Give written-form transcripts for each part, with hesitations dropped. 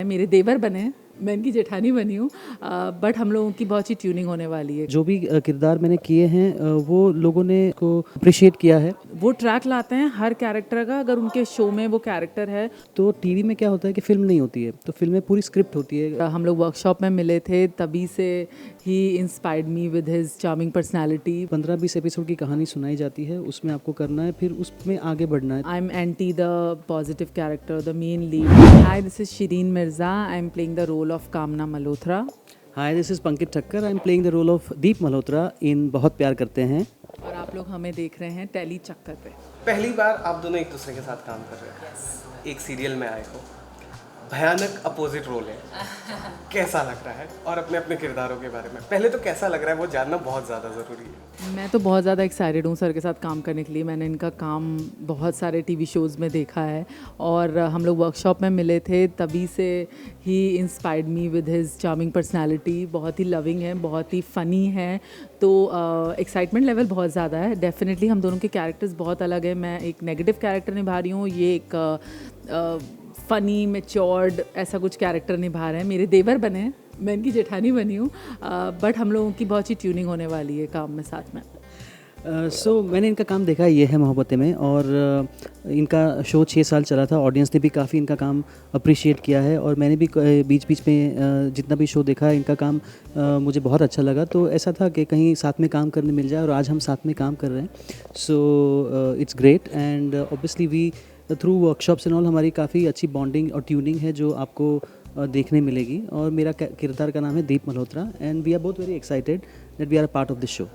मेरे देवर बने हैं, मैं इनकी जेठानी बनी हूँ। बट हम लोगों की बहुत ही ट्यूनिंग होने वाली है। जो भी किरदार मैंने किए हैं वो लोगों ने को अप्रिशिएट किया है। वो ट्रैक लाते हैं हर कैरेक्टर का, अगर उनके शो में वो कैरेक्टर है। तो टीवी में क्या होता है कि फिल्म नहीं होती है, तो फिल्म में पूरी स्क्रिप्ट होती है। हम लोग वर्कशॉप में मिले थे, तभी से ही inspired me with his charming personality. 15-20 episode की कहानी सुनाई जाती है, उसमें आपको करना है, फिर उसमें आगे बढ़ना है। I am anti the positive character, the main lead. Hi, this is Shireen Mirza, I am playing the role of Kamna Malhotra. Hi, this is Pankaj Thakkar, I am playing the role of Deep Malhotra in Bahut Pyaar करते हैं। और आप लोग हमें देख रहे हैं टेली चक्कर पे। पहली बार आप दोनों एक दूसरे के साथ काम कर रहे हैं, एक सीरियल में आए हो, भयानक अपोजिट रोल है, कैसा लग रहा है? और अपने अपने किरदारों के बारे में पहले तो कैसा लग रहा है वो जानना बहुत ज़्यादा ज़रूरी है। मैं तो बहुत ज़्यादा एक्साइटेड हूँ सर के साथ काम करने के लिए। मैंने इनका काम बहुत सारे टीवी शोज़ में देखा है और हम लोग वर्कशॉप में मिले थे, तभी से ही inspired me with his charming personality. बहुत ही लविंग है, बहुत ही फ़नी है, तो एक्साइटमेंट लेवल बहुत ज़्यादा है। डेफिनेटली हम दोनों के कैरेक्टर्स बहुत अलग हैं। मैं एक नेगेटिव कैरेक्टर निभा रही हूँ, ये एक फ़नी मैच्योर्ड ऐसा कुछ कैरेक्टर निभा रहे हैं। मेरे देवर बने हैं, मैं इनकी जेठानी बनी हूँ। बट हम लोगों की बहुत ही ट्यूनिंग होने वाली है काम में साथ में। मैंने इनका काम देखा, ये है मोहब्बतें में, और इनका शो 6 साल चला था। ऑडियंस ने भी काफ़ी इनका काम अप्रिशिएट किया है, और मैंने भी बीच बीच में जितना भी शो देखा है इनका काम मुझे बहुत अच्छा लगा। तो ऐसा था कि कहीं साथ में काम करने मिल जाए, और आज हम साथ में काम कर रहे हैं। So it's great, and obviously we through workshops and all हमारी काफ़ी अच्छी बॉन्डिंग और ट्यूनिंग है जो आपको देखने मिलेगी। और मेरा किरदार का नाम है Deep Malhotra, and we are both very excited that we are a part of this show.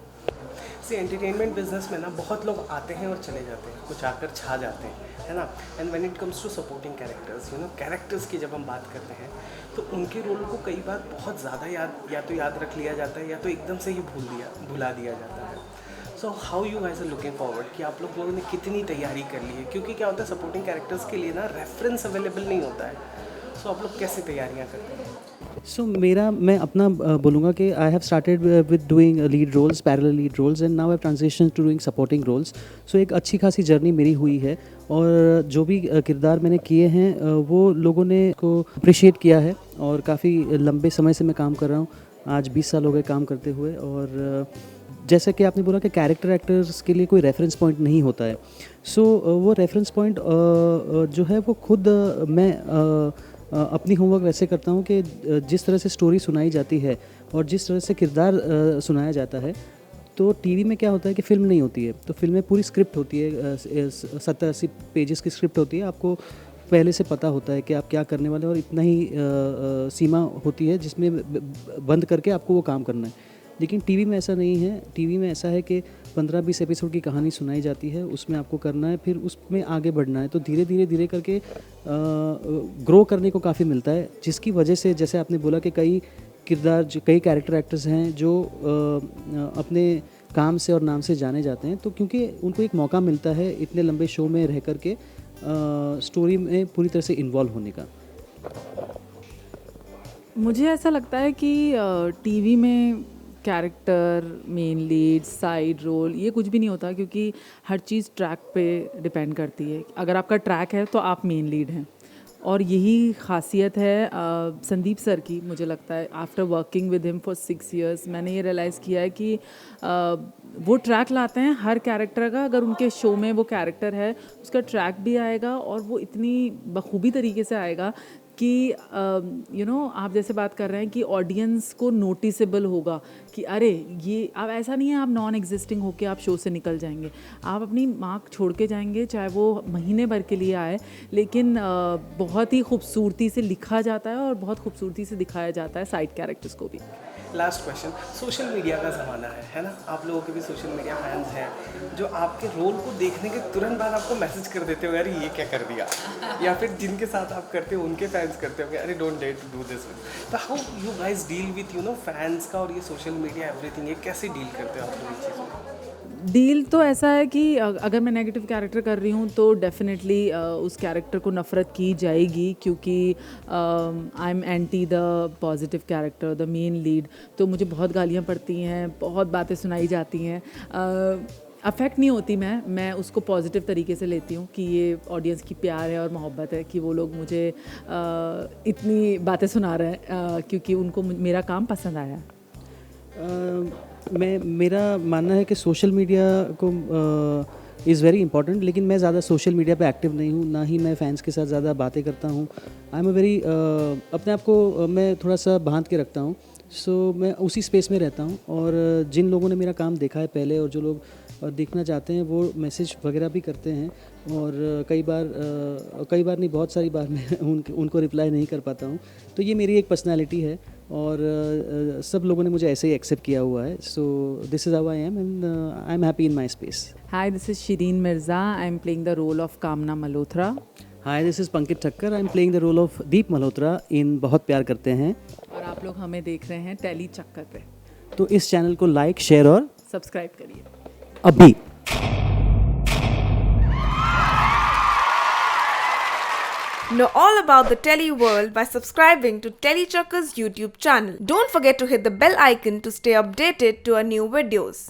See entertainment business में ना बहुत लोग आते हैं और चले जाते हैं, कुछ आकर छा जाते हैं, है ना। And when it comes to supporting characters, characters की जब हम बात करते हैं तो उनके रोल को कई बार बहुत ज़्यादा याद रख लिया जाता है, या तो एकदम से ही भुला दिया जाता है। So how you guys are looking forward कि आप लोगों ने कितनी तैयारी कर ली है? क्योंकि क्या होता है, सपोर्टिंग कैरेक्टर्स के लिए ना रेफरेंस अवेलेबल नहीं होता है। सो आप लोग कैसे तैयारियां करते हैं? मैं अपना बोलूँगा कि I have started with doing lead roles, parallel lead roles, and now I have transition to doing supporting roles. So एक अच्छी खासी जर्नी मेरी हुई है, और जो भी किरदार मैंने किए हैं वो लोगों ने को अप्रिशिएट किया है, और काफ़ी लंबे समय से मैं काम कर रहा हूँ। आज 20 साल हो गए काम करते हुए। और जैसा कि आपने बोला कि कैरेक्टर एक्टर्स के लिए कोई रेफरेंस पॉइंट नहीं होता है। सो वो रेफरेंस पॉइंट जो है वो खुद मैं अपनी होमवर्क वैसे करता हूँ कि जिस तरह से स्टोरी सुनाई जाती है और जिस तरह से किरदार सुनाया जाता है, तो टीवी में क्या होता है कि फ़िल्म नहीं होती है, तो फिल्म में पूरी स्क्रिप्ट होती है, 70-80 पेजेस की स्क्रिप्ट होती है। आपको पहले से पता होता है कि आप क्या करने वाले हैं, और इतना ही सीमा होती है जिसमें बंद करके आपको वो काम करना है। लेकिन टीवी में ऐसा नहीं है। टीवी में ऐसा है कि 15-20 एपिसोड की कहानी सुनाई जाती है, उसमें आपको करना है, फिर उसमें आगे बढ़ना है। तो धीरे करके ग्रो करने को काफ़ी मिलता है, जिसकी वजह से जैसे आपने बोला कि कई कैरेक्टर एक्टर्स हैं जो अपने काम से और नाम से जाने जाते हैं, तो क्योंकि उनको एक मौका मिलता है इतने लंबे शो में रह कर के स्टोरी में पूरी तरह से इन्वॉल्व होने का। मुझे ऐसा लगता है कि टीवी में character, main lead, side role, ये कुछ भी नहीं होता, क्योंकि हर चीज़ ट्रैक पे डिपेंड करती है। अगर आपका ट्रैक है तो आप मेन लीड हैं, और यही खासियत है संदीप सर की। मुझे लगता है after working with him for 6 years मैंने ये रियलाइज़ किया है कि वो ट्रैक लाते हैं हर कैरेक्टर का, अगर उनके शो में वो कैरेक्टर है उसका ट्रैक भी आएगा, और वो इतनी बखूबी तरीके से आएगा कि आप जैसे बात कर रहे हैं कि ऑडियंस को नोटिसेबल होगा कि अरे ये, अब ऐसा नहीं है आप नॉन एग्जिस्टिंग होके आप शो से निकल जाएंगे, आप अपनी मार्क छोड़ के जाएंगे, चाहे वो महीने भर के लिए आए, लेकिन बहुत ही खूबसूरती से लिखा जाता है और बहुत खूबसूरती से दिखाया जाता है साइड कैरेक्टर्स को भी। लास्ट क्वेश्चन, सोशल मीडिया का ज़माना है ना। आप लोगों के भी सोशल मीडिया फैंस हैं जो आपके रोल को देखने के तुरंत बाद आपको मैसेज कर देते हो, अरे ये क्या कर दिया, या फिर जिनके साथ आप करते हो उनके फैंस करते हो कि अरे don't dare to do this. तो how you guys deal with fans का और ये सोशल मीडिया एवरीथिंग, ये कैसे डील करते हो आप लोग इस चीज़ में? डील तो ऐसा है कि अगर मैं नेगेटिव कैरेक्टर कर रही हूँ तो डेफिनेटली उस कैरेक्टर को नफ़रत की जाएगी, क्योंकि आई am anti the positive character, the main lead. तो मुझे बहुत गालियाँ पड़ती हैं, बहुत बातें सुनाई जाती हैं। अफेक्ट नहीं होती मैं उसको पॉजिटिव तरीके से लेती हूँ कि ये ऑडियंस की प्यार है और मोहब्बत है कि वो लोग मुझे इतनी बातें सुना रहे हैं क्योंकि उनको मेरा काम पसंद आया। मेरा मानना है कि सोशल मीडिया को इज़ वेरी इंपॉर्टेंट, लेकिन मैं ज़्यादा सोशल मीडिया पे एक्टिव नहीं हूँ, ना ही मैं फ़ैन्स के साथ ज़्यादा बातें करता हूँ। आई एम अ वेरी अपने आप को मैं थोड़ा सा बांध के रखता हूँ, सो मैं उसी स्पेस में रहता हूँ। और जिन लोगों ने मेरा काम देखा है पहले और जो लोग देखना चाहते हैं वो मैसेज वगैरह भी करते हैं, और कई बार नहीं, बहुत सारी बार मैं उनको रिप्लाई नहीं कर पाता हूँ। तो ये मेरी एक पर्सनैलिटी है और सब लोगों ने मुझे ऐसे ही एक्सेप्ट किया हुआ है। So this is how I am and I am happy in my space. Hi, this is Shireen Mirza. I'm playing the role of Kamna Malhotra. Hi, this is Pankaj Thakkar. I am playing the role of Deep Malhotra in Bahut Pyaar करते हैं। और आप लोग हमें देख रहे हैं tele चक्कर पे। तो इस चैनल को लाइक, शेयर और सब्सक्राइब करिए अभी। Know all about the Telly world by subscribing to Telly Chakka's YouTube channel. Don't forget to hit the bell icon to stay updated to our new videos.